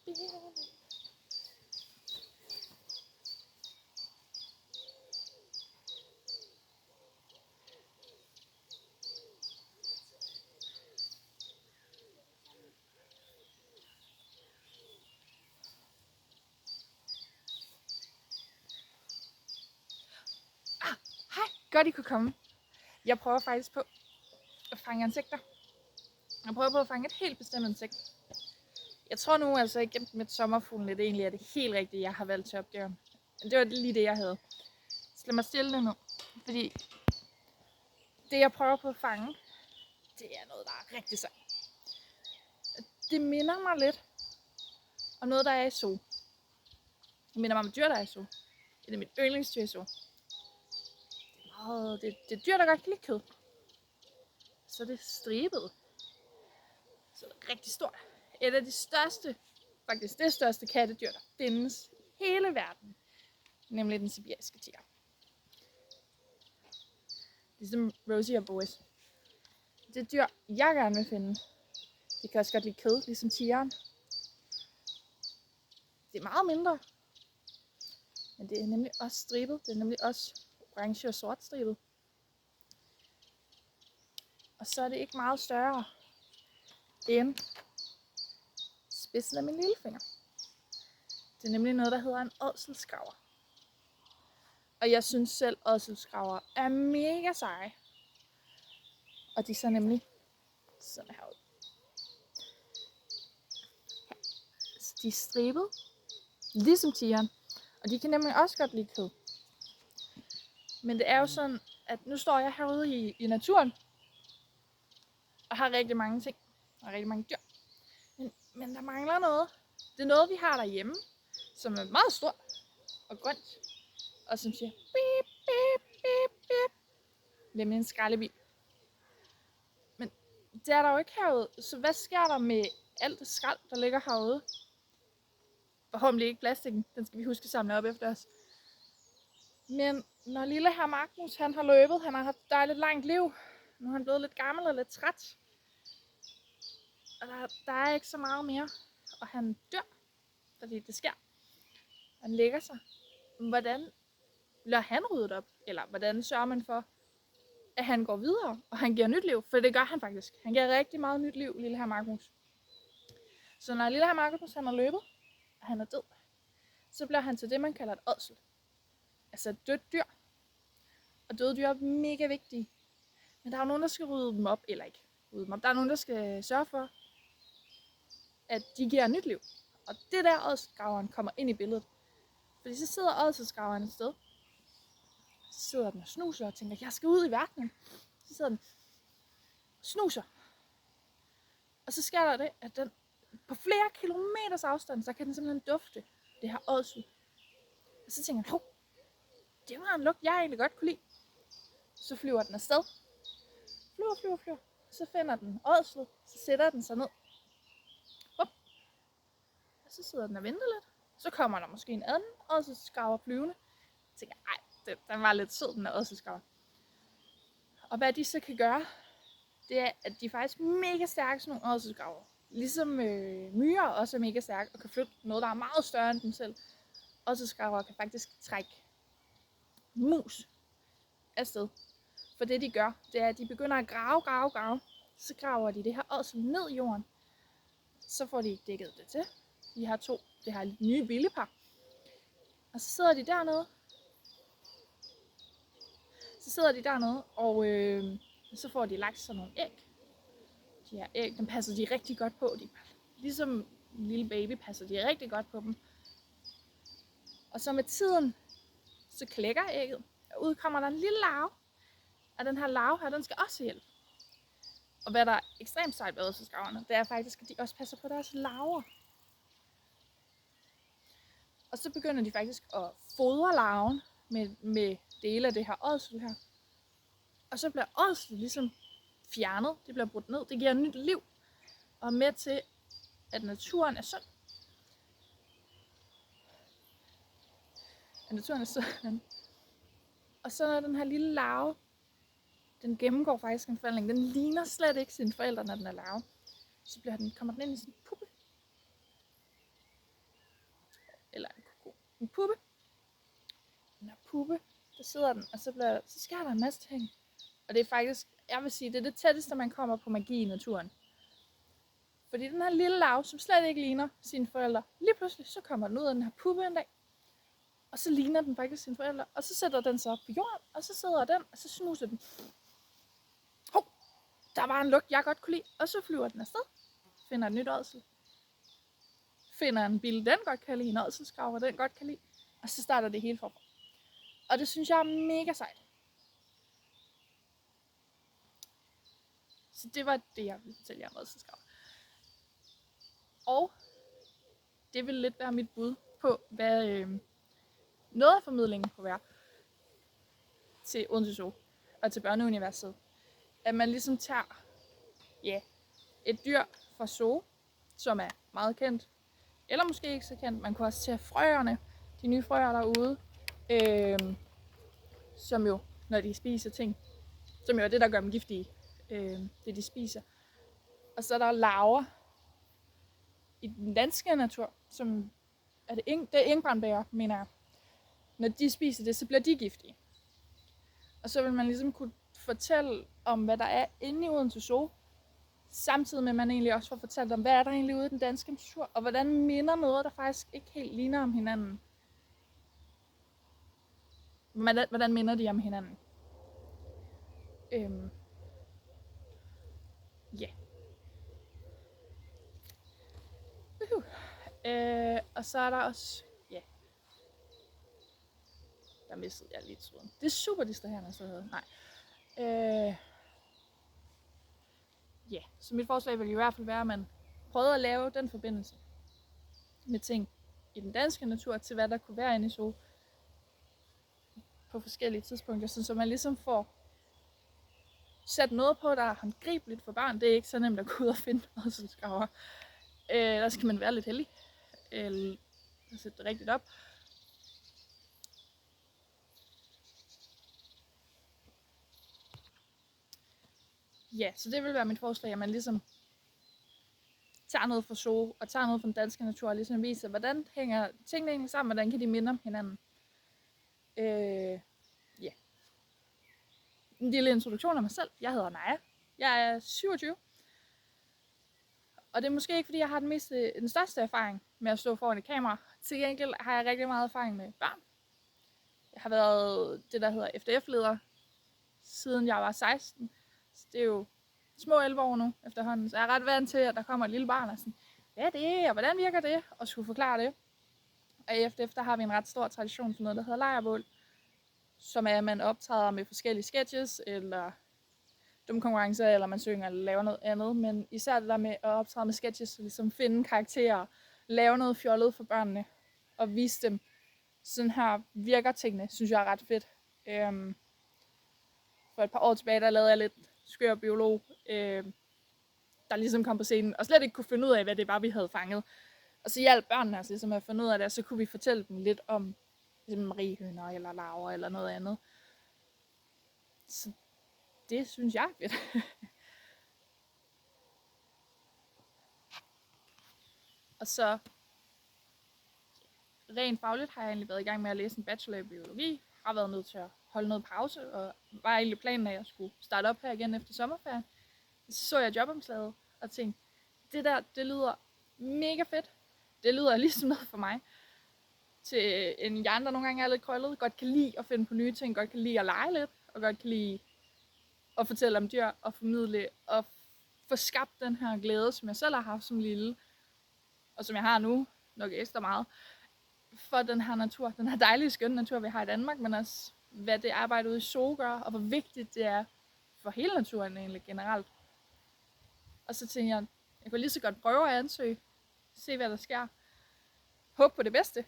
Hej, godt I kunne komme. Jeg prøver faktisk på at fange insekter. Jeg prøver på at fange et helt bestemt insekt. Jeg tror nu altså ikke med sommerfuglen, det egentlig er det helt rigtige, jeg har valgt til opgaven. Men det var lige det, jeg havde. Så lad mig stille det nu. Fordi det, jeg prøver på at fange, det er noget, der er rigtig sejt. Det minder mig lidt om noget, der er i zoo. Det minder mig om dyr, der er i zoo. Det er mit yndlingsdyr i zoo. Det er dyr, der godt kan lide kød. Så er det stribet. Så er det rigtig stort. Et af de største, faktisk det største kattedyr, der findes i hele verden. Nemlig den sibiriske tiger. Ligesom Rosie og Boris. Det dyr, jeg gerne vil finde, det kan også godt lide kød, ligesom tigeren. Det er meget mindre. Men det er nemlig også stribet. Det er nemlig også orange og sort stribet. Og så er det ikke meget større end spidsen af min lillefinger. Det er nemlig noget, der hedder en ådselskraver. Og jeg synes selv, at ådselskraver er mega seje. Og de ser nemlig sådan her ud. De er stribet, ligesom tigeren. Og de kan nemlig også godt lide kød. Men det er jo sådan, at nu står jeg herude i naturen. Og har rigtig mange ting. Og rigtig mange dyr. Men der mangler noget. Det er noget, vi har derhjemme, som er meget stort og grønt. Og som siger bip, bip, bip, bip. Nemlig en skraldebil. Men det er der jo ikke herude. Så hvad sker der med alt det skrald, der ligger herude? Forhåbentlig ikke plastikken. Den skal vi huske at samle op efter os. Men når lille herr Magnus, han har løbet, han har haft et dejligt langt liv. Nu er han blevet lidt gammel og lidt træt. Og der er ikke så meget mere. Og han dør, fordi det sker. Han lægger sig. Hvordan lader han ryddet op? Eller hvordan sørger man for, at han går videre, og han giver nyt liv? For det gør han faktisk. Han giver rigtig meget nyt liv, lille herr Magnus. Så når lille herr Magnus, han har løbet, og han er død, så bliver han til det, man kalder et ådsel. Altså et dødt dyr. Og døde dyr er mega vigtige. Men der er jo nogen, der skal rydde dem op, eller ikke rydde dem op. Der er nogen, der skal sørge for, at de giver nyt liv. Og det der ådselsgraveren kommer ind i billedet. Fordi så sidder ådselsgraveren et sted. Så sidder den og snuser og tænker, jeg skal ud i verdenen. Så sidder den og snuser. Og så sker der det, at den på flere kilometers afstand, så kan den simpelthen dufte det her ådsel. Og så tænker den, hov, det var en lugt, jeg egentlig godt kunne lide. Så flyver den afsted. Flyver. Så finder den ådslet, så sætter den sig ned. Hop. Og så sidder den og venter lidt. Så kommer der måske en anden ådselskraver flyvende. Jeg tænker, ej, den var lidt sød, den her ådselskraver. Og hvad de så kan gøre, det er, at de er faktisk mega stærke, sådan nogle ådselskraver. Ligesom myrer også er mega stærke og kan flytte noget, der er meget større end dem selv. Ådselskraver kan faktisk trække mus afsted. For det de gør, det er, at de begynder at grave. Så graver de det her ådsel ned i jorden. Så får de dækket det til. De har det her nye villepar. Og så sidder de dernede. Og så får de lagt sådan nogle æg. De her æg, dem passer de rigtig godt på. Ligesom en lille baby passer de rigtig godt på dem. Og så med tiden, så klækker ægget. Og ud kommer der en lille larve. Og den her larve her, den skal også hjælpe. Og hvad der er ekstremt sejt ved ådselsgraverne, det er faktisk, at de også passer på deres larver. Og så begynder de faktisk at fodre larven med dele af det her ådsel her. Og så bliver ådslet ligesom fjernet, det bliver brudt ned, det giver nyt liv. Og med til, at naturen er sund. Og så når den her lille larve, den gennemgår faktisk en forvandling. Den ligner slet ikke sine forældre, når den er larve. Så kommer den ind i sådan en puppe. en puppe. Den her puppe, der sidder den, og så sker der en masse ting. Og det er faktisk, jeg vil sige, det er det tætteste, man kommer på magi i naturen. Fordi den her lille larve, som slet ikke ligner sine forældre, lige pludselig så kommer den ud af den her puppe en dag. Og så ligner den faktisk sine forældre. Og så sætter den sig op på jorden, og så sidder den, og så snuser den. Hov, der var en lugt, jeg godt kunne lide. Og så flyver den afsted, finder et nyt ådsel. Finder en bil, den godt kan lide, en ådselsgraver, den godt kan lide. Og så starter det hele forfra. Og det synes jeg er mega sejt. Så det var det, jeg ville fortælle jer om ådselsgraver. Og det vil lidt være mit bud på, hvad noget af formidlingen kunne være til Odense Zoo og til Børneuniverset. At man ligesom tager et dyr fra zoo, som er meget kendt, eller måske ikke så kendt. Man kunne også tage frøerne, de nye frøer derude, som jo, når de spiser ting, som jo er det, der gør dem giftige, det de spiser. Og så er der larver i den danske natur, som er det engbrændbæger, mener jeg. Når de spiser det, så bliver de giftige. Og så vil man ligesom kunne fortælle om, hvad der er inde i Odense Zoo, samtidig med, at man egentlig også får fortalt om, hvad er der egentlig ude i den danske natur, og hvordan minder noget, der faktisk ikke helt ligner om hinanden. Hvordan minder de om hinanden? Ja. Og så er der også, der mistede jeg lige tråden. Det er super distraherende, så hedder nej. Så mit forslag vil i hvert fald være, at man prøvede at lave den forbindelse med ting i den danske natur, til hvad der kunne være inde i zoo på forskellige tidspunkter, så man ligesom får sat noget på, der er håndgribeligt for børn. Det er ikke så nemt at gå ud og finde ådselsgraver. Der skal man være lidt heldig, eller sætte det rigtigt op. Ja, så det vil være mit forslag, at man ligesom tager noget fra zoo, og tager noget fra den danske natur, og ligesom viser, hvordan hænger tingene egentlig sammen, hvordan kan de minde om hinanden. En lille introduktion af mig selv. Jeg hedder Naja. Jeg er 27. Og det er måske ikke, fordi jeg har den største erfaring med at stå foran et kamera. Til gengæld har jeg rigtig meget erfaring med børn. Jeg har været det, der hedder FDF-leder, siden jeg var 16. Så det er jo små 11 år nu efterhånden. Så jeg er ret vant til, at der kommer et lille barn og sådan, hvad er det, og hvordan virker det? Og skulle forklare det. Og i FDF, der har vi en ret stor tradition for noget, der hedder lejrbål. Som er, at man optræder med forskellige sketches, eller dumkonkurrencer, eller man synger, eller laver noget andet. Men især det der med at optræde med sketches, ligesom finde karakterer, lave noget fjollet for børnene, og vise dem, sådan her virker tingene, synes jeg er ret fedt. For et par år tilbage, der lavede jeg lidt skør biolog, der ligesom kom på scenen, og slet ikke kunne finde ud af, hvad det var, vi havde fanget. Og så hjalp børnene altså ligesom at finde ud af det, og så kunne vi fortælle dem lidt om ligesom mariehøner, eller larver, eller noget andet. Så det synes jeg er fedt. Og så rent fagligt har jeg egentlig været i gang med at læse en bachelor i biologi. Har været nødt til at holde noget pause, og var egentlig planen, at jeg skulle starte op her igen efter sommerferien. Så jeg jobomslaget og tænkte, det lyder mega fedt. Det lyder ligesom noget for mig. Til en hjerne, der nogle gange er lidt krøllet, godt kan lide at finde på nye ting, godt kan lide at lege lidt, og godt kan lide at fortælle om dyr, og formidle, og få skabt den her glæde, som jeg selv har haft som lille, og som jeg har nu, nok ekstra meget, for den her natur, den her dejlige, skønne natur, vi har i Danmark, men også hvad det arbejde ude i zoo gør, og hvor vigtigt det er for hele naturen egentlig generelt. Og så tænkte jeg kunne lige så godt prøve at ansøge, se hvad der sker, håbe på det bedste.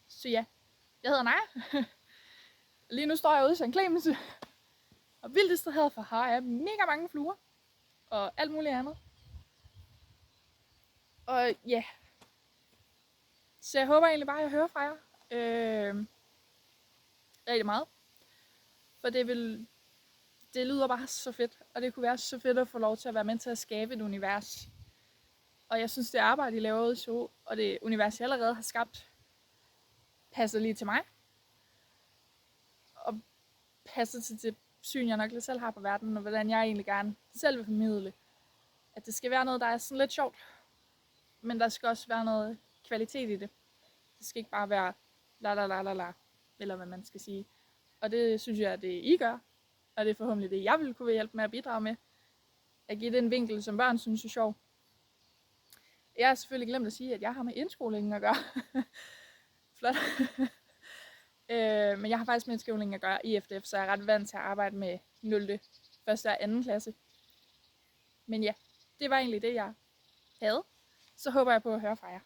Så ja, jeg hedder Naja. Lige nu står jeg ude i St. Clemens, og vildt distraheret, for har jeg mega mange fluer, og alt muligt andet. Og ja, så jeg håber egentlig bare, at jeg hører fra jer rigtig meget. For det lyder bare så fedt, og det kunne være så fedt at få lov til at være med til at skabe et univers. Og jeg synes, det arbejde, I laver ude i SOO, og det univers, jeg allerede har skabt, passer lige til mig. Og passer til det syn, jeg nok lidt selv har på verden, og hvordan jeg egentlig gerne selv vil formidle. At det skal være noget, der er sådan lidt sjovt. Men der skal også være noget kvalitet i det. Det skal ikke bare være la, eller hvad man skal sige. Og det synes jeg, at det I gør. Og det er forhåbentlig det, jeg vil kunne hjælpe med at bidrage med. At give den vinkel, som børn synes er sjov. Jeg har selvfølgelig glemt at sige, at jeg har med indskolingen at gøre. Flot. Men jeg har faktisk med indskolingen at gøre i FDF, så jeg er ret vant til at arbejde med 0. 1. og 2. klasse. Men ja, det var egentlig det, jeg havde. Så håber jeg på at høre fra jer.